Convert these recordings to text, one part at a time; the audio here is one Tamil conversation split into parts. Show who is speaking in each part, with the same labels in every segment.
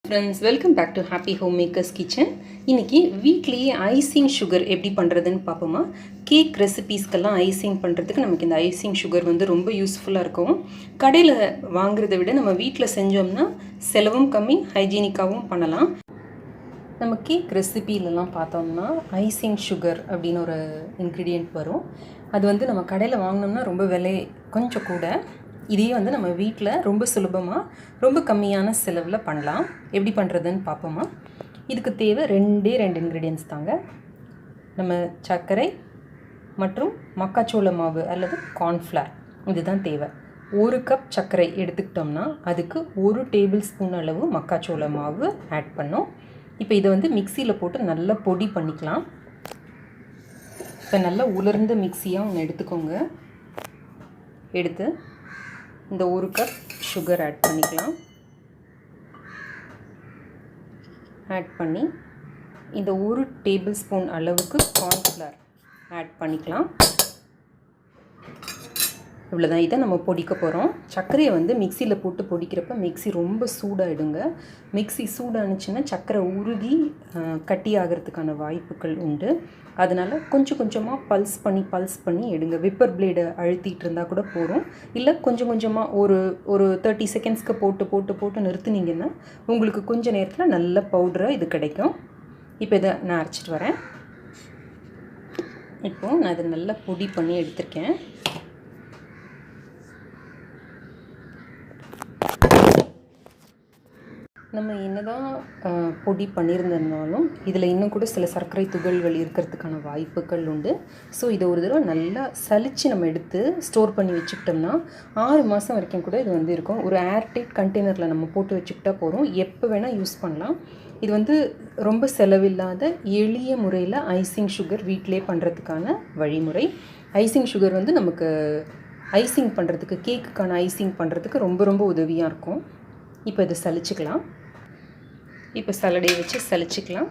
Speaker 1: Friends, welcome back to Happy Home Makers Kitchen. இன்றைக்கி வீட்லேயே ஐசிங் சுகர் எப்படி பண்ணுறதுன்னு பார்ப்போமா. கேக் ரெசிபீஸ்க்கெல்லாம் ஐசிங் பண்ணுறதுக்கு நமக்கு இந்த ஐசிங் சுகர் வந்து ரொம்ப யூஸ்ஃபுல்லாக இருக்கும். கடையில் வாங்குறதை விட நம்ம வீட்டில் செஞ்சோம்னா செலவும் கம்மி, ஹைஜீனிக்காகவும் பண்ணலாம். நம்ம கேக் ரெசிபிலலாம் பார்த்தோம்னா ஐசிங் சுகர் அப்படின்னு ஒரு இன்க்ரீடியண்ட் வரும். அது வந்து நம்ம கடையில் வாங்கினோம்னா ரொம்ப விலை கொஞ்சம் கூட. இதே வந்து நம்ம வீட்டில் ரொம்ப சுலபமாக ரொம்ப கம்மியான செலவில் பண்ணலாம். எப்படி பண்ணுறதுன்னு பார்ப்போமா. இதுக்கு தேவை ரெண்டு இன்க்ரீடியன்ட்ஸ் தாங்க. நம்ம சர்க்கரை மற்றும் மக்காச்சோள மாவு அல்லது கார்ன்ஃப்ளவர், இதுதான் தேவை. 1 கப் சர்க்கரை எடுத்துக்கிட்டோம்னா அதுக்கு 1 டேபிள் ஸ்பூன் அளவு மக்காச்சோள மாவு ஆட் பண்ணோம். இப்போ இதை வந்து மிக்சியில் போட்டு நல்லா பொடி பண்ணிக்கலாம். இப்போ நல்லா உலர்ந்த மிக்சியாக ஒன்று எடுத்துக்கோங்க. எடுத்து இந்த 1 கப் சுகர் ஆட் பண்ணிக்கலாம். ஆட் பண்ணி இந்த 1 டேபிள் ஸ்பூன் அளவுக்கு கார்ன்ஃப்ளவர் ஆட் பண்ணிக்கலாம். இவ்வளோதான். இதை நம்ம பொடிக்க போகிறோம். சர்க்கரையை வந்து மிக்சியில் போட்டு பொடிக்கிறப்ப மிக்சி ரொம்ப சூடாகிடுங்க. மிக்சி சூடானுச்சுன்னா சர்க்கரை உருகி கட்டி ஆகிறதுக்கான வாய்ப்புகள் உண்டு. அதனால் கொஞ்சம் கொஞ்சமாக பல்ஸ் பண்ணி எடுங்க. விப்பர் பிளேடை அழுத்திட்டு இருந்தால் கூட போகிறோம். இல்லை கொஞ்சம் கொஞ்சமாக ஒரு 30 செகண்ட்ஸ்க்கு போட்டு நிறுத்துனீங்கன்னா உங்களுக்கு கொஞ்சம் நேரத்தில் நல்ல பவுடராக இது கிடைக்கும். இப்போ இதை நான் அரைச்சிட்டு வரேன். இப்போது நான் இதை நல்லா பொடி பண்ணி எடுத்திருக்கேன். நம்ம என்னதான் பொடி பண்ணியிருந்தனாலும் இதில் இன்னும் கூட சில சர்க்கரை துகள்கள் இருக்கிறதுக்கான வாய்ப்புகள் உண்டு. ஸோ இதை ஒரு தடவை நல்லா சலித்து நம்ம எடுத்து ஸ்டோர் பண்ணி வச்சுக்கிட்டோம்னா 6 மாதம் வரைக்கும் கூட இது வந்து இருக்கும். ஒரு ஏர்டைட் கண்டெய்னரில் நம்ம போட்டு வச்சுக்கிட்டா போகிறோம். எப்போ வேணால் யூஸ் பண்ணலாம். இது வந்து ரொம்ப செலவில்லாத எளிய முறையில் ஐசிங் சுகர் வீட்டிலே பண்ணுறதுக்கான வழிமுறை. ஐசிங் சுகர் வந்து நமக்கு ஐசிங் பண்ணுறதுக்கு, கேக்குக்கான ஐசிங் பண்ணுறதுக்கு ரொம்ப ரொம்ப உதவியாக இருக்கும். இப்போ இதை சலிச்சுக்கலாம். இப்போ சலடையை வச்சு சலிச்சுக்கலாம்.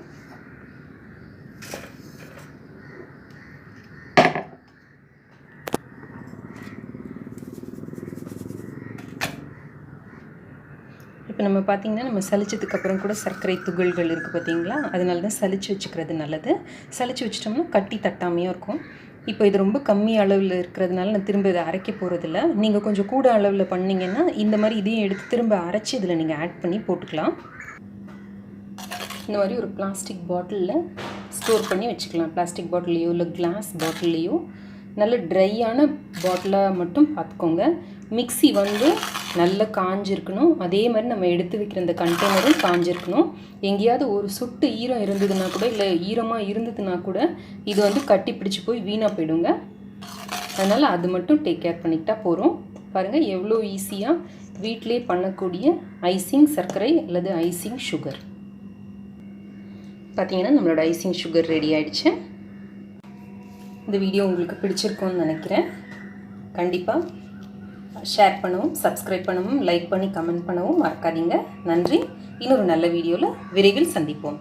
Speaker 1: இப்போ நம்ம பார்த்திங்கன்னா நம்ம சலிச்சதுக்கப்புறம் கூட சர்க்கரை துகள்கள் இருக்குது பார்த்திங்களா. அதனால தான் சலிச்சு வச்சுக்கிறது நல்லது. சலிச்சு வச்சிட்டோம்னா கட்டி தட்டாமையாக இருக்கும். இப்போ இது ரொம்ப கம்மி அளவில் இருக்கிறதுனால நான் திரும்ப இதை அரைக்க போகிறதில்ல. நீங்கள் கொஞ்சம் கூட அளவில் பண்ணிங்கன்னா இந்த மாதிரி இதையும் எடுத்து திரும்ப அரைச்சி இதில் நீங்கள் ஆட் பண்ணி போட்டுக்கலாம். இந்த மாதிரி ஒரு பிளாஸ்டிக் பாட்டிலில் ஸ்டோர் பண்ணி வச்சுக்கலாம். பிளாஸ்டிக் பாட்டிலையோ இல்லை கிளாஸ் பாட்டில்லையோ. நல்ல ட்ரையான பாட்டிலாக மட்டும் பார்த்துக்கோங்க. மிக்சி வந்து நல்லா காஞ்சிருக்கணும். அதே மாதிரி நம்ம எடுத்து வைக்கிற இந்த கண்டெய்னரும் காஞ்சிருக்கணும். எங்கேயாவது ஒரு சொட்டு ஈரம் இருந்ததுன்னா கூட, இல்லை ஈரமாக இருந்ததுன்னா கூட இது வந்து கட்டி பிடிச்சி போய் வீணாக போயிடுங்க. அதனால் அது மட்டும் டேக் கேர் பண்ணிக்கிட்டா போகிறோம். பாருங்கள் எவ்வளோ ஈஸியாக வீட்டிலே பண்ணக்கூடிய ஐசிங் சர்க்கரை அல்லது ஐசிங் சுகர். பார்த்திங்கன்னா நம்மளோட ஐசிங் சுகர் ரெடி ஆகிடுச்சு. இந்த வீடியோ உங்களுக்கு பிடிச்சிருக்கும்னு நினைக்கிறேன். கண்டிப்பாக ஷேர் பண்ணவும், சப்ஸ்கிரைப் பண்ணவும், லைக் பண்ணி கமெண்ட் பண்ணவும் மறக்காதீங்க. நன்றி. இன்னொரு நல்ல வீடியோவில் விரைவில் சந்திப்போம்.